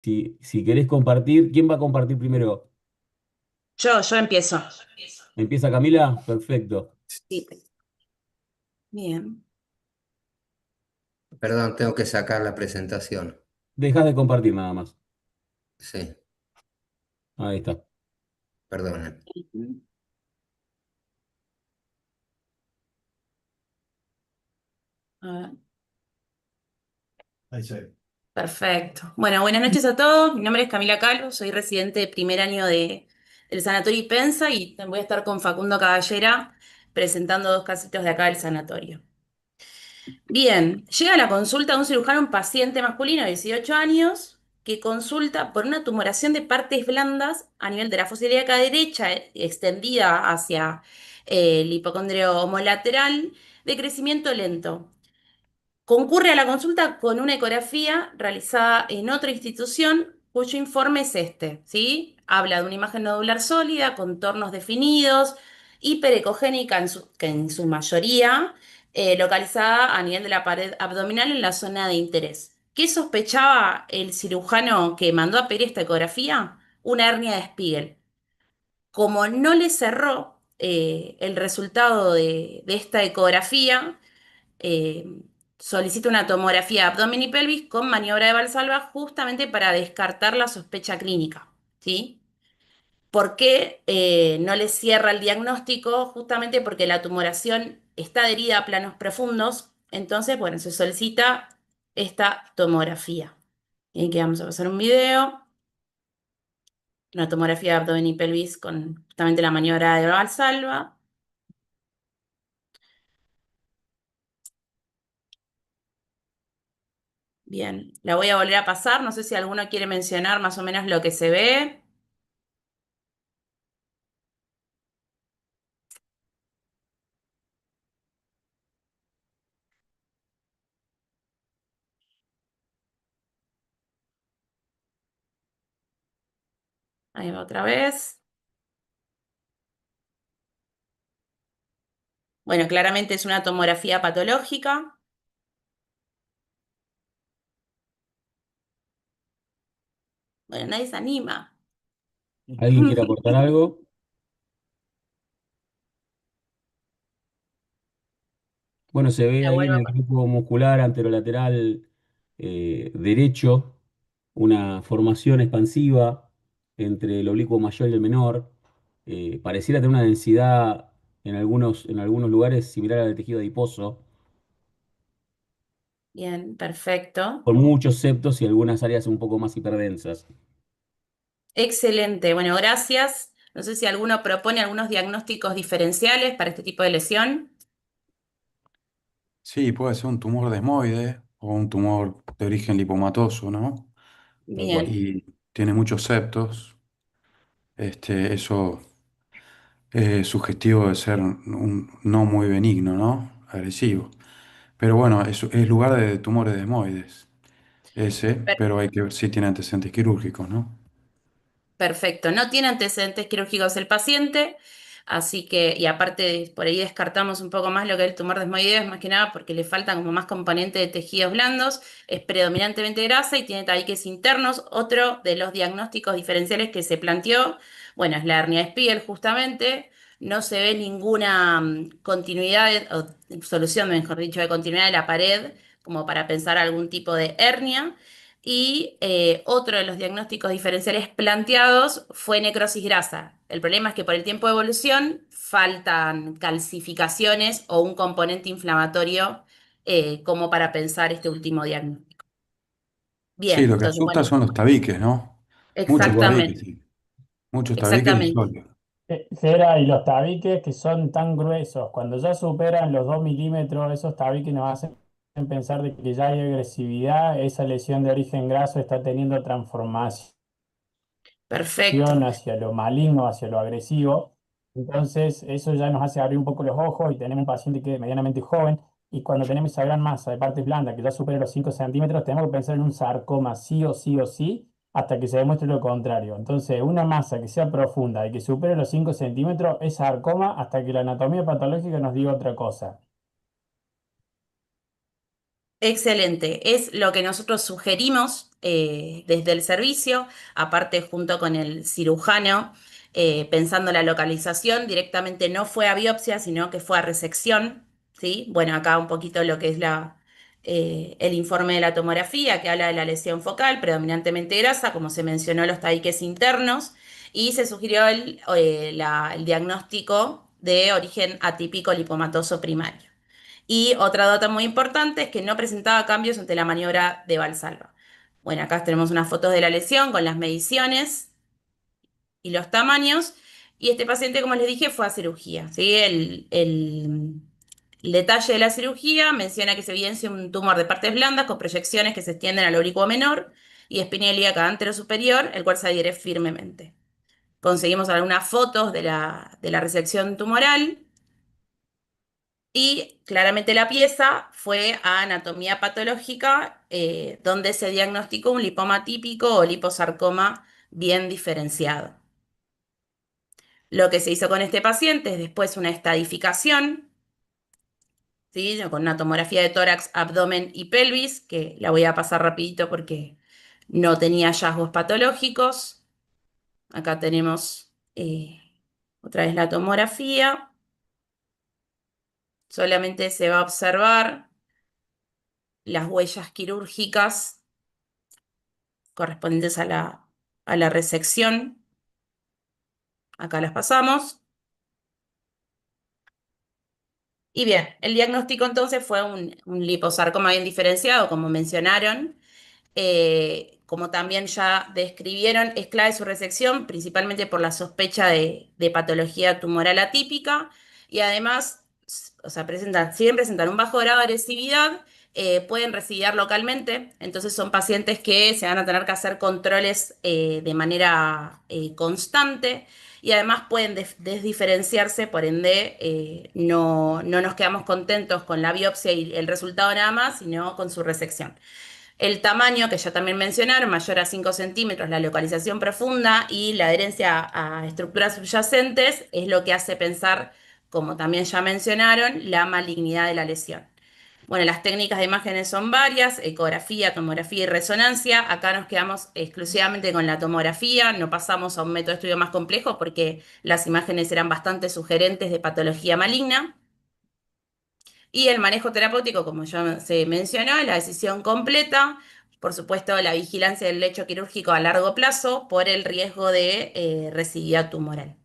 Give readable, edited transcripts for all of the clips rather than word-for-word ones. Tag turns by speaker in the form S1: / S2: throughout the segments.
S1: Si querés compartir, ¿quién va a compartir primero?
S2: Yo empiezo.
S1: ¿Empieza Camila? Perfecto.
S2: Sí, bien.
S3: Perdón, tengo que sacar la presentación.
S1: Dejas de compartir nada más.
S3: Sí,
S1: Ahí está.
S3: perdonen.
S2: Ujú. A ver,
S4: Ahí se
S2: perfecto. Bueno, buenas noches a todos. Mi nombre es Camila Calvo, soy residente de primer año del Sanatorio Ipensa y voy a estar con Facundo Caballera presentando dos casitos de acá del sanatorio. Bien, llega a la consulta de un cirujano un paciente masculino de 18 años que consulta por una tumoración de partes blandas a nivel de la fosa ilíaca derecha extendida hacia el hipocondrio homolateral de crecimiento lento. Concurre a la consulta con una ecografía realizada en otra institución cuyo informe es este, ¿sí? Habla de una imagen nodular sólida, contornos definidos, hiperecogénica que en su mayoría, localizada a nivel de la pared abdominal en la zona de interés. ¿Qué sospechaba el cirujano que mandó a pedir esta ecografía? Una hernia de Spiegel. Como no le cerró el resultado de esta ecografía, eh, solicita una tomografía de abdomen y pelvis con maniobra de Valsalva justamente para descartar la sospecha clínica, ¿sí? ¿Por qué no le cierra el diagnóstico? Justamente porque la tumoración está adherida a planos profundos, entonces, bueno, se solicita esta tomografía. Y aquí vamos a pasar un video, una tomografía de abdomen y pelvis con justamente la maniobra de Valsalva. Bien, la voy a volver a pasar, no sé si alguno quiere mencionar más o menos lo que se ve. Ahí va otra vez. Bueno, claramente es una tomografía patológica. Bueno, nadie se anima.
S1: ¿Alguien quiere aportar algo? Bueno, se ve
S2: La
S1: ahí en
S2: vuelvo a
S1: el grupo muscular anterolateral derecho una formación expansiva entre el oblicuo mayor y el menor. Pareciera tener una densidad en algunos lugares similar al tejido adiposo,
S2: Bien, perfecto.
S1: con muchos septos y algunas áreas un poco más hiperdensas.
S2: Excelente. Bueno, gracias. No sé si alguno propone algunos diagnósticos diferenciales para este tipo de lesión.
S4: Sí, puede ser un tumor desmoide o un tumor de origen lipomatoso, ¿no?
S2: Bien,
S4: Y tiene muchos septos. Eso es sugestivo de ser un no muy benigno, ¿no? Agresivo. Pero bueno, es lugar de tumores desmoides, ese,
S2: per-
S4: pero hay que ver si tiene antecedentes quirúrgicos, ¿no?
S2: perfecto. No tiene antecedentes quirúrgicos el paciente, así que, y aparte por ahí descartamos un poco más lo que es el tumor desmoideo, más que nada porque le faltan como más componente de tejidos blandos, es predominantemente grasa y tiene tabiques internos. Otro de los diagnósticos diferenciales que se planteó, bueno, es la hernia de Spiegel justamente. No se ve ninguna continuidad o solución, mejor dicho, de continuidad de la pared como para pensar algún tipo de hernia. Y otro de los diagnósticos diferenciales planteados fue necrosis grasa. El problema es que por el tiempo de evolución faltan calcificaciones o un componente inflamatorio como para pensar este último diagnóstico.
S4: Sí,
S2: Bien,
S4: lo que
S2: entonces,
S4: asusta
S2: bueno,
S4: son los tabiques, ¿no? Muchos tabiques,
S2: exactamente,
S4: sí. Muchos tabiques y
S2: exactamente.
S4: sólidos.
S5: Gera, y los tabiques que son tan gruesos, cuando ya superan los 2 milímetros, esos tabiques nos hacen pensar de que ya hay agresividad, esa lesión de origen graso está teniendo transformación
S2: Perfecto,
S5: hacia lo maligno, hacia lo agresivo. Entonces, eso ya nos hace abrir un poco los ojos y tenemos un paciente que es medianamente joven. Y cuando tenemos esa gran masa de partes blandas que ya supera los 5 centímetros, tenemos que pensar en un sarcoma sí o sí o sí hasta que se demuestre lo contrario. Entonces, una masa que sea profunda y que supere los 5 centímetros es sarcoma hasta que la anatomía patológica nos diga otra cosa.
S2: Excelente, es lo que nosotros sugerimos desde el servicio, aparte junto con el cirujano, pensando la localización, directamente no fue a biopsia, sino que fue a resección, ¿sí? Bueno, acá un poquito lo que es el informe de la tomografía, que habla de la lesión focal, predominantemente grasa, como se mencionó, los tabiques internos, y se sugirió el diagnóstico de origen atípico lipomatoso primario. Y otra data muy importante es que no presentaba cambios ante la maniobra de Valsalva. Bueno, acá tenemos unas fotos de la lesión con las mediciones y los tamaños. Y este paciente, como les dije, fue a cirugía, ¿sí? El detalle de la cirugía menciona que se evidencia un tumor de partes blandas con proyecciones que se extienden al oblicuo menor y espina ilíaca anterosuperior, el cual se adhiere firmemente. Conseguimos algunas fotos de la resección tumoral. Y claramente la pieza fue a anatomía patológica, donde se diagnosticó un lipoma típico o liposarcoma bien diferenciado. Lo que se hizo con este paciente es después una estadificación, ¿sí? Con una tomografía de tórax, abdomen y pelvis, que la voy a pasar rapidito porque no tenía hallazgos patológicos. Acá tenemos otra vez la tomografía. Solamente se va a observar las huellas quirúrgicas correspondientes a la resección. Acá las pasamos. Y bien, el diagnóstico entonces fue un liposarcoma bien diferenciado, como mencionaron. Como también ya describieron, es clave su resección, principalmente por la sospecha de patología tumoral atípica y además, o sea, si bien presentan un bajo grado de agresividad, pueden residir localmente, entonces son pacientes que se van a tener que hacer controles de manera constante y además pueden desdiferenciarse, por ende, no nos quedamos contentos con la biopsia y el resultado nada más, sino con su resección. El tamaño, que ya también mencionaron, mayor a 5 centímetros, la localización profunda y la adherencia a estructuras subyacentes es lo que hace pensar, como también ya mencionaron, la malignidad de la lesión. Bueno, las técnicas de imágenes son varias, ecografía, tomografía y resonancia. Acá nos quedamos exclusivamente con la tomografía, no pasamos a un método de estudio más complejo porque las imágenes eran bastante sugerentes de patología maligna. Y el manejo terapéutico, como ya se mencionó, la decisión completa, por supuesto, la vigilancia del lecho quirúrgico a largo plazo por el riesgo de recidiva tumoral.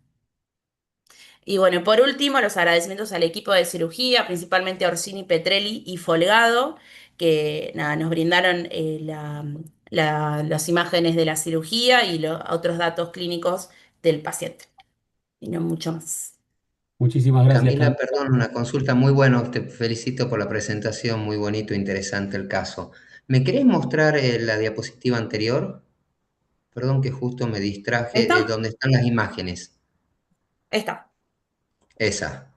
S2: Y bueno, por último, los agradecimientos al equipo de cirugía, principalmente a Orsini, Petrelli y Folgado, que nada, nos brindaron las imágenes de la cirugía y otros datos clínicos del paciente. Y no mucho más.
S1: Muchísimas gracias,
S3: Camila,
S1: Cam.
S3: perdón, una consulta muy buena. Te felicito por la presentación, muy bonito, interesante el caso. ¿Me querés mostrar la diapositiva anterior? Perdón que justo me distraje,
S2: ¿Está?
S3: donde están las imágenes.
S2: Está.
S3: Esa.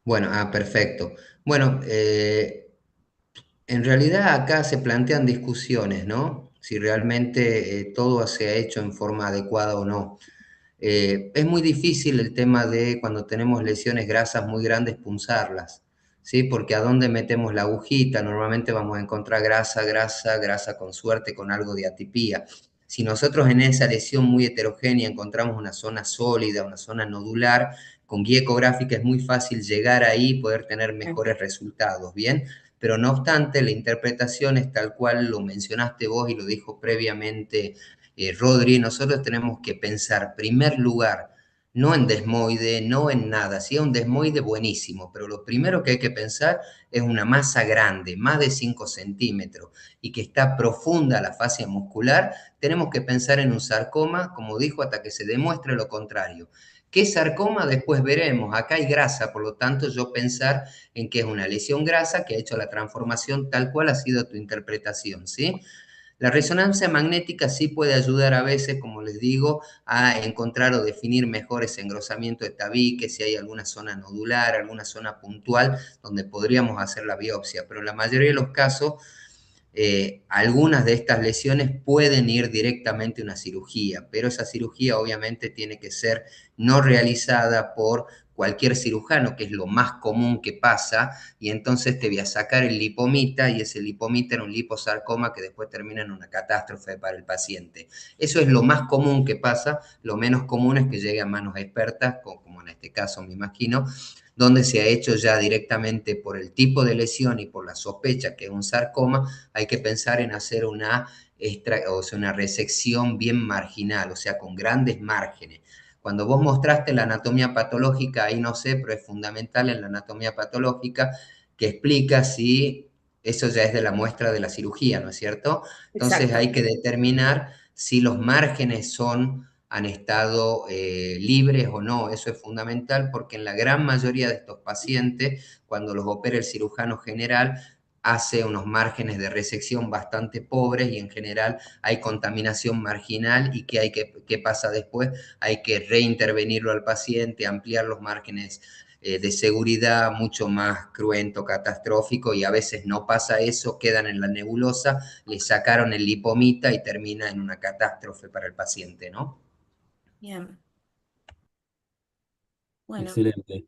S3: Bueno, perfecto. Bueno, en realidad acá se plantean discusiones, ¿no? Si realmente todo se ha hecho en forma adecuada o no. Es muy difícil el tema de cuando tenemos lesiones grasas muy grandes punzarlas, ¿sí? Porque a dónde metemos la agujita, normalmente vamos a encontrar grasa, grasa, grasa con suerte, con algo de atipía. Si nosotros en esa lesión muy heterogénea encontramos una zona sólida, una zona nodular, con guía ecográfica es muy fácil llegar ahí y poder tener mejores resultados, ¿bien? Pero no obstante, la interpretación es tal cual lo mencionaste vos y lo dijo previamente Rodri. Nosotros tenemos que pensar, primer lugar, no en desmoide, no en nada. Si es un desmoide, buenísimo, pero lo primero que hay que pensar es una masa grande, más de 5 centímetros, y que está profunda la fascia muscular. Tenemos que pensar en un sarcoma, como dijo, hasta que se demuestre lo contrario. ¿Qué sarcoma? Después veremos. Acá hay grasa, por lo tanto, yo pensar en que es una lesión grasa que ha hecho la transformación tal cual ha sido tu interpretación, ¿sí? La resonancia magnética sí puede ayudar a veces, como les digo, a encontrar o definir mejor ese engrosamiento de tabique, si hay alguna zona nodular, alguna zona puntual donde podríamos hacer la biopsia, pero en la mayoría de los casos algunas de estas lesiones pueden ir directamente a una cirugía, pero esa cirugía obviamente tiene que ser no realizada por cualquier cirujano, que es lo más común que pasa, y entonces te voy a sacar el lipomita, y ese lipomita era un liposarcoma que después termina en una catástrofe para el paciente. Eso es lo más común que pasa. Lo menos común es que llegue a manos expertas, como en este caso me imagino, donde se ha hecho ya directamente por el tipo de lesión y por la sospecha que es un sarcoma. Hay que pensar en hacer o sea, una resección bien marginal, o sea, con grandes márgenes. Cuando vos mostraste la anatomía patológica, ahí no sé, pero es fundamental en la anatomía patológica que explica si eso ya es de la muestra de la cirugía, ¿no es cierto? Entonces
S2: Exacto.
S3: hay que determinar si los márgenes han estado libres o no. Eso es fundamental porque en la gran mayoría de estos pacientes, cuando los opera el cirujano general, hace unos márgenes de resección bastante pobres y en general hay contaminación marginal. ¿Y qué pasa después? Hay que reintervenirlo al paciente, ampliar los márgenes de seguridad, mucho más cruento, catastrófico, y a veces no pasa eso, quedan en la nebulosa, le sacaron el lipomita y termina en una catástrofe para el paciente, ¿no?
S2: Bien. Bueno,
S1: Excelente.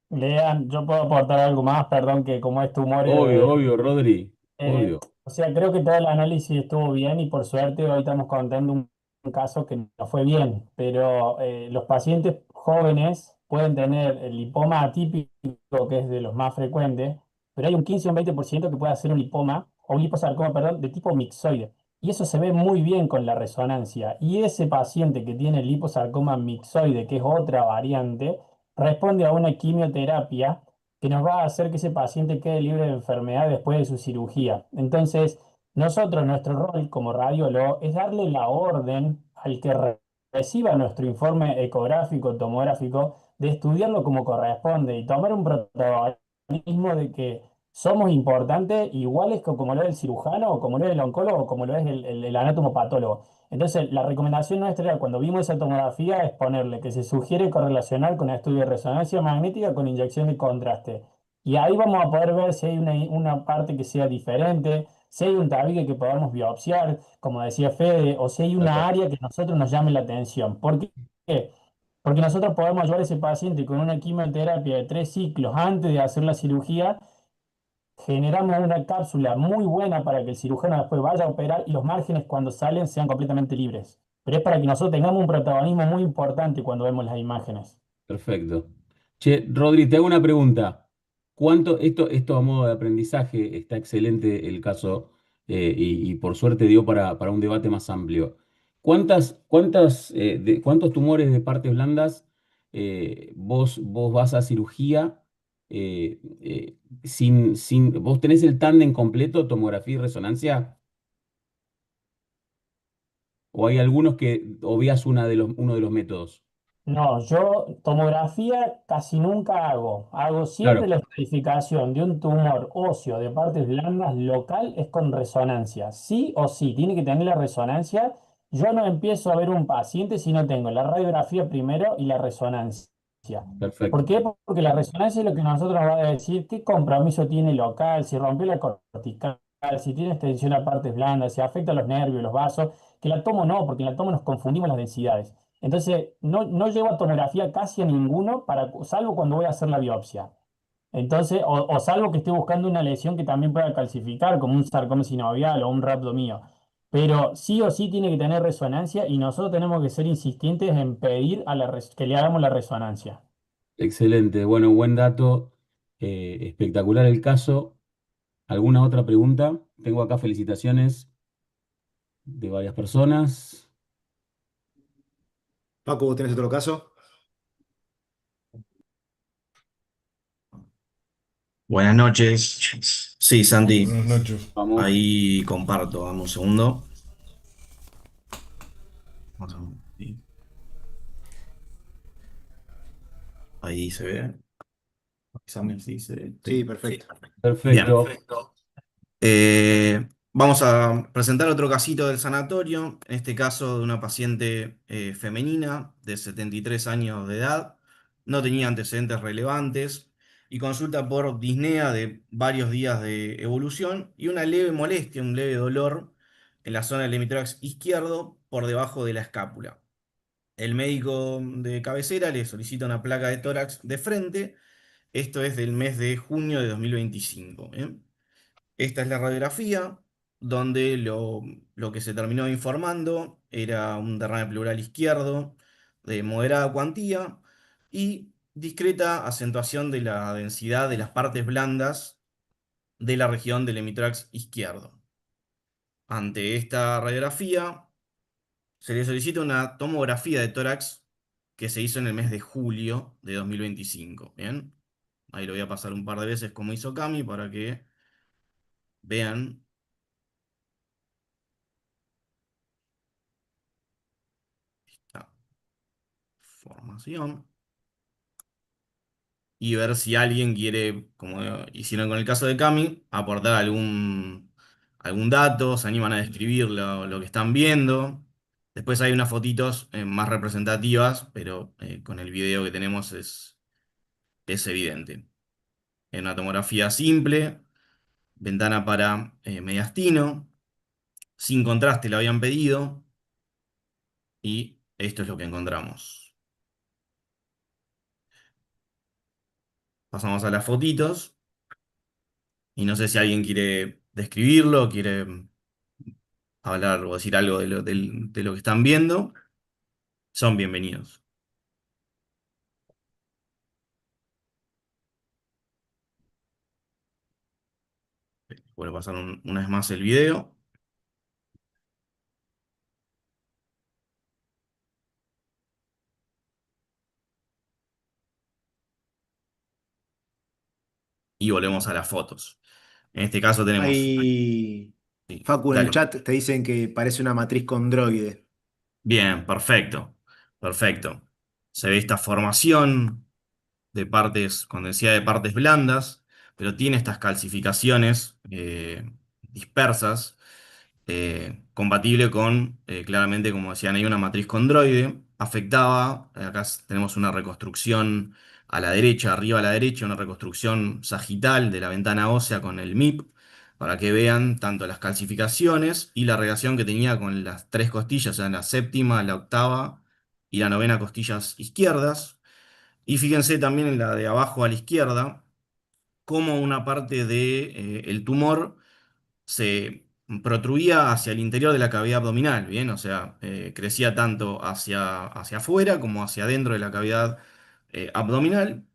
S5: Lean, yo puedo aportar algo más, perdón, que como es tumor.
S1: Obvio, obvio, Rodri.
S5: Eh,
S1: Obvio.
S5: o sea, creo que todo el análisis estuvo bien y por suerte hoy estamos contando un caso que no fue bien, pero los pacientes jóvenes pueden tener el lipoma atípico, que es de los más frecuentes, pero hay un 15 o un 20% que puede hacer un lipoma, o un liposarcoma, perdón, de tipo mixoide. Y eso se ve muy bien con la resonancia. Y ese paciente que tiene liposarcoma mixoide, que es otra variante, responde a una quimioterapia que nos va a hacer que ese paciente quede libre de enfermedad después de su cirugía. Entonces, nosotros, nuestro rol como radiólogo es darle la orden al que reciba nuestro informe ecográfico, tomográfico, de estudiarlo como corresponde y tomar un protagonismo de que somos importantes, iguales que como lo es el cirujano, o como lo es el oncólogo, o como lo es el anatomopatólogo. Entonces, la recomendación nuestra era, cuando vimos esa tomografía, es ponerle que se sugiere correlacionar con estudio de resonancia magnética con inyección de contraste. Y ahí vamos a poder ver si hay una parte que sea diferente, si hay un tabique que podamos biopsiar, como decía Fede, o si hay una
S1: Perfecto.
S5: área que a nosotros nos llame la atención. ¿Por qué? Porque nosotros podemos ayudar a ese paciente con una quimioterapia de 3 ciclos antes de hacer la cirugía. Generamos una cápsula muy buena para que el cirujano después vaya a operar y los márgenes cuando salen sean completamente libres. Pero es para que nosotros tengamos un protagonismo muy importante cuando vemos las imágenes.
S1: Perfecto. Che, Rodri, te hago una pregunta. Esto a modo de aprendizaje, está excelente el caso, y por suerte dio para un debate más amplio. ¿Cuántos tumores de partes blandas vos vas a cirugía vos tenés el tándem completo, tomografía y resonancia? ¿O hay algunos que obvias uno de los métodos?
S5: No, yo tomografía casi nunca hago. Hago siempre
S1: Claro,
S5: la estratificación de un tumor óseo de partes blandas local es con resonancia. Sí o sí, tiene que tener la resonancia. Yo no empiezo a ver un paciente si no tengo la radiografía primero y la resonancia. ¿Por
S1: perfecto.
S5: qué? Porque la resonancia es lo que nosotros nos va a decir qué compromiso tiene local, si rompió la cortical, si tiene extensión a partes blandas, si afecta a los nervios, los vasos, que la tomo no, porque en la tomo nos confundimos las densidades. Entonces, no llevo a tomografía casi a ninguno, salvo cuando voy a hacer la biopsia. Entonces, o salvo que esté buscando una lesión que también pueda calcificar, como un sarcoma sinovial o un rhabdomio. Pero sí o sí tiene que tener resonancia y nosotros tenemos que ser insistentes en pedir que le hagamos la resonancia.
S1: Excelente, bueno, buen dato, espectacular el caso. ¿Alguna otra pregunta? Tengo acá felicitaciones de varias personas.
S6: Paco, ¿vos tenés otro caso?
S7: Buenas noches. Sí, Santi,
S8: Buenas noches.
S1: Vamos,
S7: ahí comparto, dame un segundo. Sí, ahí se ve. Examen, sí,
S6: Sí,
S7: sí.
S6: perfecto.
S7: Bien.
S1: perfecto.
S7: Vamos a presentar otro casito del sanatorio, en este caso de una paciente femenina de 73 años de edad, no tenía antecedentes relevantes y consulta por disnea de varios días de evolución y una leve molestia, un leve dolor en la zona del hemitórax izquierdo por debajo de la escápula. El médico de cabecera le solicita una placa de tórax de frente. Esto es del mes de junio de 2025. ¿Bien? Esta es la radiografía, donde lo que se terminó informando era un derrame pleural izquierdo de moderada cuantía y discreta acentuación de la densidad de las partes blandas de la región del hemitórax izquierdo. Ante esta radiografía, se le solicita una tomografía de tórax que se hizo en el mes de julio de 2025. ¿Bien? Ahí lo voy a pasar un par de veces como hizo Cami para que vean esta formación y ver si alguien quiere, como hicieron con el caso de Cami, aportar algún dato, se animan a describir lo que están viendo. Después hay unas fotitos más representativas, pero con el video que tenemos es evidente. En una tomografía simple, ventana para mediastino, sin contraste la habían pedido y esto es lo que encontramos. Pasamos a las fotitos y no sé si alguien quiere describirlo, quiere hablar o decir algo de lo que están viendo. Son bienvenidos. Voy a pasar una vez más el video y volvemos a las fotos. En este caso tenemos...
S6: Ahí,
S7: Sí,
S6: Facu, en el
S7: dale.
S6: chat te dicen que parece una matriz condroide.
S7: Bien, perfecto. Perfecto. Se ve esta formación de partes, con densidad de partes blandas, pero tiene estas calcificaciones dispersas, compatible con, claramente, como decían, hay una matriz condroide, afectaba, acá tenemos una reconstrucción a la derecha, arriba a la derecha, una reconstrucción sagital de la ventana ósea con el MIP, para que vean tanto las calcificaciones y la relación que tenía con las tres costillas, o sea, la séptima, la octava y la novena costillas izquierdas. Y fíjense también en la de abajo a la izquierda, cómo una parte del tumor se protruía hacia el interior de la cavidad abdominal, ¿bien? O sea, crecía tanto hacia afuera como hacia adentro de la cavidad abdominal.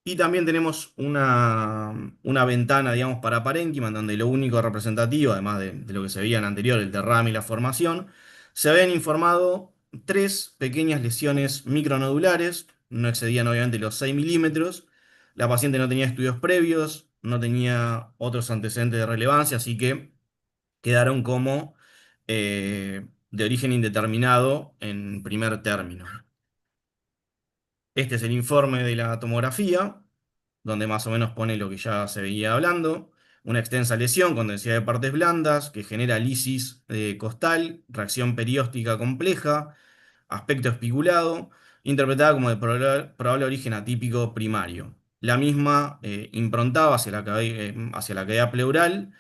S7: Y también tenemos una ventana, digamos, para parénquima, en donde lo único representativo, además de lo que se veía en anterior, el derrame y la formación, se habían informado tres pequeñas lesiones micronodulares, no excedían obviamente los 6 milímetros. La paciente no tenía estudios previos, no tenía otros antecedentes de relevancia, así que quedaron como de origen indeterminado en primer término. Este es el informe de la tomografía, donde más o menos pone lo que ya se veía hablando. Una extensa lesión con densidad de partes blandas que genera lisis costal, reacción perióstica compleja, aspecto espiculado, interpretada como de probable origen atípico primario. La misma improntaba hacia la cavidad pleural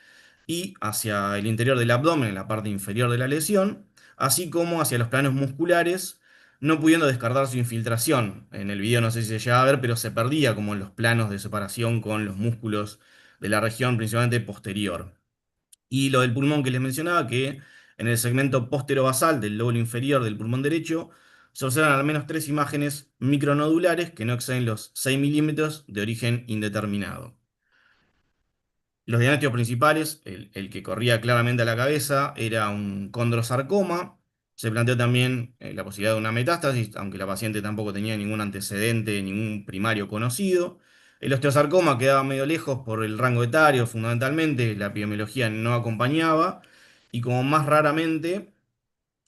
S7: y hacia el interior del abdomen, en la parte inferior de la lesión, así como hacia los planos musculares, no pudiendo descartar su infiltración. En el video no sé si se llegaba a ver, pero se perdía como en los planos de separación con los músculos de la región principalmente posterior. Y lo del pulmón que les mencionaba, que en el segmento posterobasal del lóbulo inferior del pulmón derecho se observan al menos tres imágenes micronodulares que no exceden los 6 milímetros de origen indeterminado. Los diagnósticos principales, el que corría claramente a la cabeza, era un condrosarcoma. Se planteó también la posibilidad de una metástasis, aunque la paciente tampoco tenía ningún antecedente, ningún primario conocido. El osteosarcoma quedaba medio lejos por el rango etario, fundamentalmente, la epidemiología no acompañaba, y como más raramente,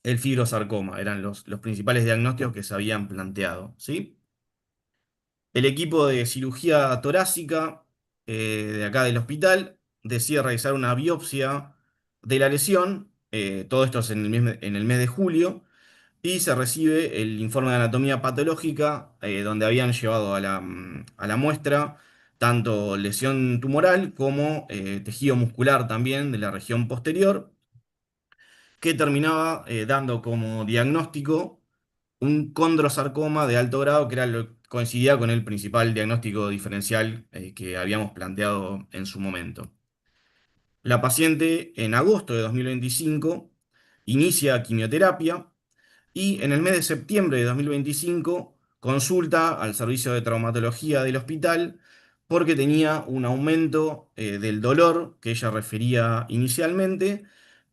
S7: el fibrosarcoma, eran los principales diagnósticos que se habían planteado, ¿sí? El equipo de cirugía torácica de acá del hospital decide realizar una biopsia de la lesión. Todo esto es en el mes de julio. Y se recibe el informe de anatomía patológica donde habían llevado a la muestra tanto lesión tumoral como tejido muscular también de la región posterior, que terminaba dando como diagnóstico un condrosarcoma de alto grado, que era coincidía con el principal diagnóstico diferencial que habíamos planteado en su momento. La paciente en agosto de 2025 inicia quimioterapia y en el mes de septiembre de 2025 consulta al servicio de traumatología del hospital porque tenía un aumento del dolor que ella refería inicialmente,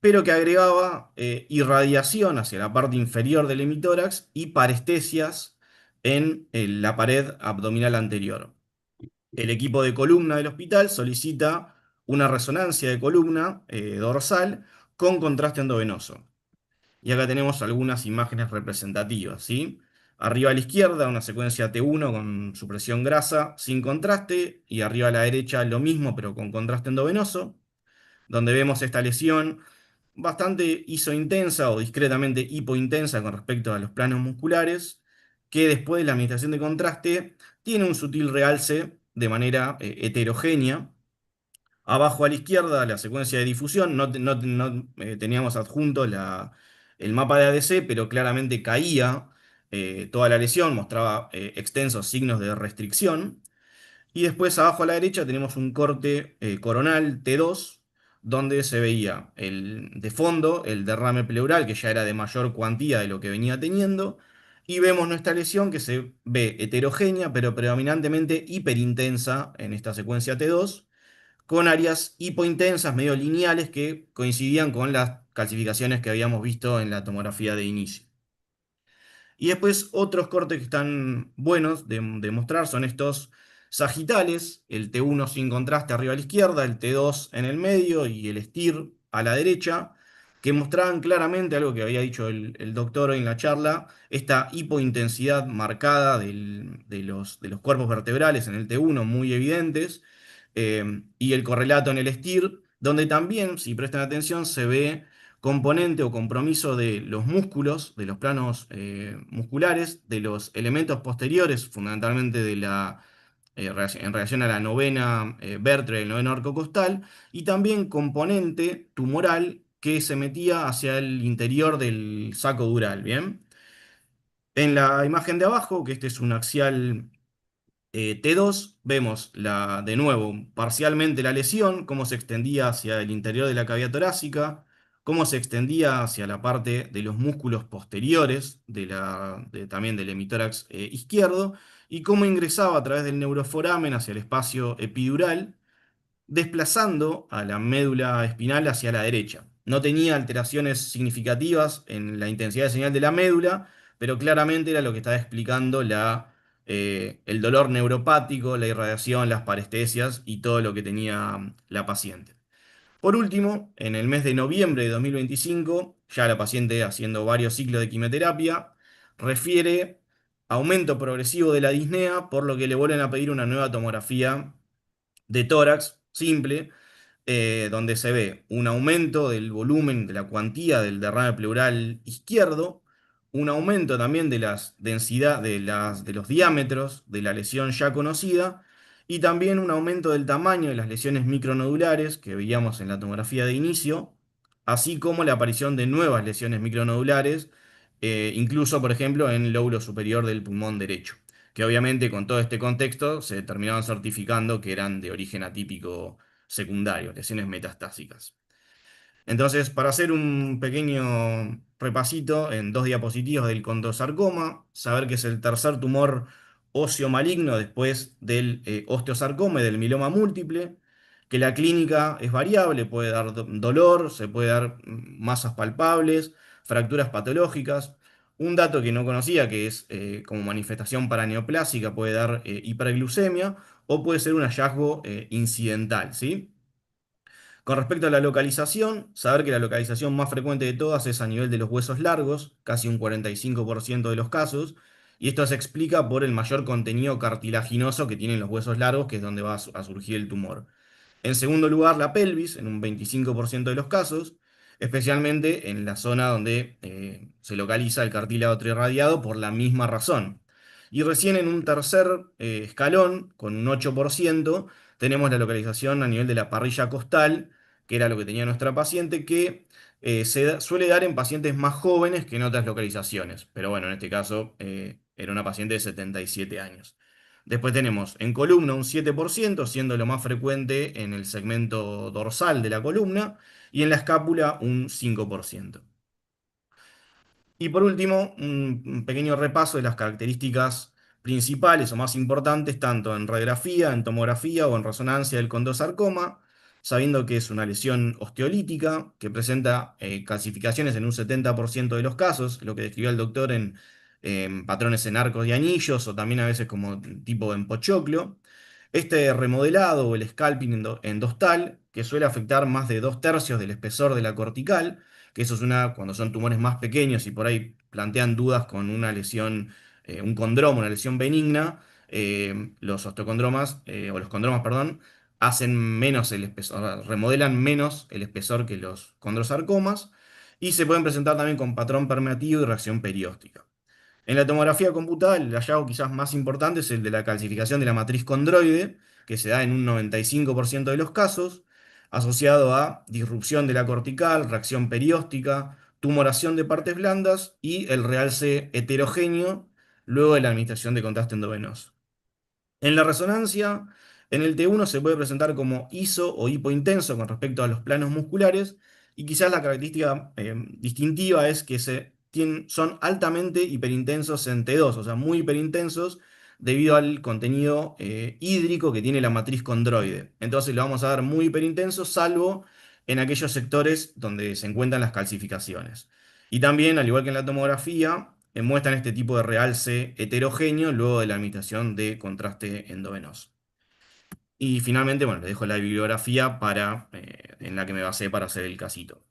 S7: pero que agregaba irradiación hacia la parte inferior del hemitórax y parestesias en la pared abdominal anterior. El equipo de columna del hospital solicita una resonancia de columna dorsal con contraste endovenoso. Y acá tenemos algunas imágenes representativas, ¿sí? Arriba a la izquierda una secuencia T1 con supresión grasa sin contraste y arriba a la derecha lo mismo pero con contraste endovenoso, donde vemos esta lesión bastante isointensa o discretamente hipointensa con respecto a los planos musculares, que después de la administración de contraste tiene un sutil realce de manera heterogénea. Abajo a la izquierda, la secuencia de difusión, no teníamos adjunto el mapa de ADC, pero claramente caía toda la lesión, mostraba extensos signos de restricción. Y después abajo a la derecha tenemos un corte coronal T2, donde se veía de fondo el derrame pleural, que ya era de mayor cuantía de lo que venía teniendo. Y vemos nuestra lesión que se ve heterogénea, pero predominantemente hiperintensa en esta secuencia T2 con áreas hipointensas, medio lineales, que coincidían con las calcificaciones que habíamos visto en la tomografía de inicio. Y después otros cortes que están buenos de mostrar son estos sagitales, el T1 sin contraste arriba a la izquierda, el T2 en el medio y el STIR a la derecha, que mostraban claramente algo que había dicho el doctor hoy en la charla, esta hipointensidad marcada de los cuerpos vertebrales en el T1 muy evidentes, y el correlato en el STIR, donde también, si prestan atención, se ve componente o compromiso de los músculos, de los planos musculares, de los elementos posteriores, fundamentalmente en relación a la novena vértebra y el noveno arco costal, y también componente tumoral que se metía hacia el interior del saco dural, ¿bien? En la imagen de abajo, que este es un axial T2, vemos de nuevo parcialmente la lesión, cómo se extendía hacia el interior de la cavidad torácica, cómo se extendía hacia la parte de los músculos posteriores también del hemitórax izquierdo, y cómo ingresaba a través del neuroforamen hacia el espacio epidural, desplazando a la médula espinal hacia la derecha. No tenía alteraciones significativas en la intensidad de señal de la médula, pero claramente era lo que estaba explicando el dolor neuropático, la irradiación, las parestesias y todo lo que tenía la paciente. Por último, en el mes de noviembre de 2025, ya la paciente haciendo varios ciclos de quimioterapia, refiere aumento progresivo de la disnea, por lo que le vuelven a pedir una nueva tomografía de tórax simple, donde se ve un aumento del volumen, de la cuantía del derrame pleural izquierdo, un aumento también de las densidad, de los diámetros de la lesión ya conocida, y también un aumento del tamaño de las lesiones micronodulares que veíamos en la tomografía de inicio, así como la aparición de nuevas lesiones micronodulares, incluso, por ejemplo, en el lóbulo superior del pulmón derecho, que obviamente con todo este contexto se terminaban certificando que eran de origen atípico secundario, lesiones metastásicas. Entonces, para hacer un pequeño repasito en 2 diapositivas del condrosarcoma, saber que es el tercer tumor óseo maligno después del osteosarcoma y del mieloma múltiple, que la clínica es variable, puede dar dolor, se puede dar masas palpables, fracturas patológicas. Un dato que no conocía, que es como manifestación paraneoplásica, puede dar hiperglucemia o puede ser un hallazgo incidental, ¿sí? Con respecto a la localización, saber que la localización más frecuente de todas es a nivel de los huesos largos, casi un 45% de los casos, y esto se explica por el mayor contenido cartilaginoso que tienen los huesos largos, que es donde va a surgir el tumor. En segundo lugar, la pelvis, en un 25% de los casos, especialmente en la zona donde se localiza el cartílago triirradiado por la misma razón. Y recién en un tercer escalón, con un 8%, tenemos la localización a nivel de la parrilla costal, que era lo que tenía nuestra paciente, que suele dar en pacientes más jóvenes que en otras localizaciones, pero bueno, en este caso era una paciente de 77 años. Después tenemos en columna un 7%, siendo lo más frecuente en el segmento dorsal de la columna, y en la escápula un 5%. Y por último, un pequeño repaso de las características principales o más importantes, tanto en radiografía, en tomografía o en resonancia del condrosarcoma, sabiendo que es una lesión osteolítica que presenta calcificaciones en un 70% de los casos, lo que describió el doctor en patrones en arcos y anillos o también a veces como tipo en pochoclo. Este remodelado o el scalping endostal, que suele afectar más de 2/3 del espesor de la cortical, que eso es cuando son tumores más pequeños y por ahí plantean dudas con una lesión, un condroma, una lesión benigna, los osteocondromas, o los condromas, perdón, hacen menos el espesor, remodelan menos el espesor que los condrosarcomas, y se pueden presentar también con patrón permeativo y reacción perióstica. En la tomografía computada, el hallazgo quizás más importante es el de la calcificación de la matriz condroide, que se da en un 95% de los casos, asociado a disrupción de la cortical, reacción perióstica, tumoración de partes blandas y el realce heterogéneo luego de la administración de contraste endovenoso. En la resonancia, en el T1 se puede presentar como iso o hipointenso con respecto a los planos musculares, y quizás la característica distintiva es que son altamente hiperintensos en T2, o sea, muy hiperintensos debido al contenido hídrico que tiene la matriz condroide. Entonces lo vamos a dar muy hiperintenso, salvo en aquellos sectores donde se encuentran las calcificaciones. Y también, al igual que en la tomografía, muestran este tipo de realce heterogéneo luego de la administración de contraste endovenoso. Y finalmente, bueno, les dejo la bibliografía en la que me basé para hacer el casito.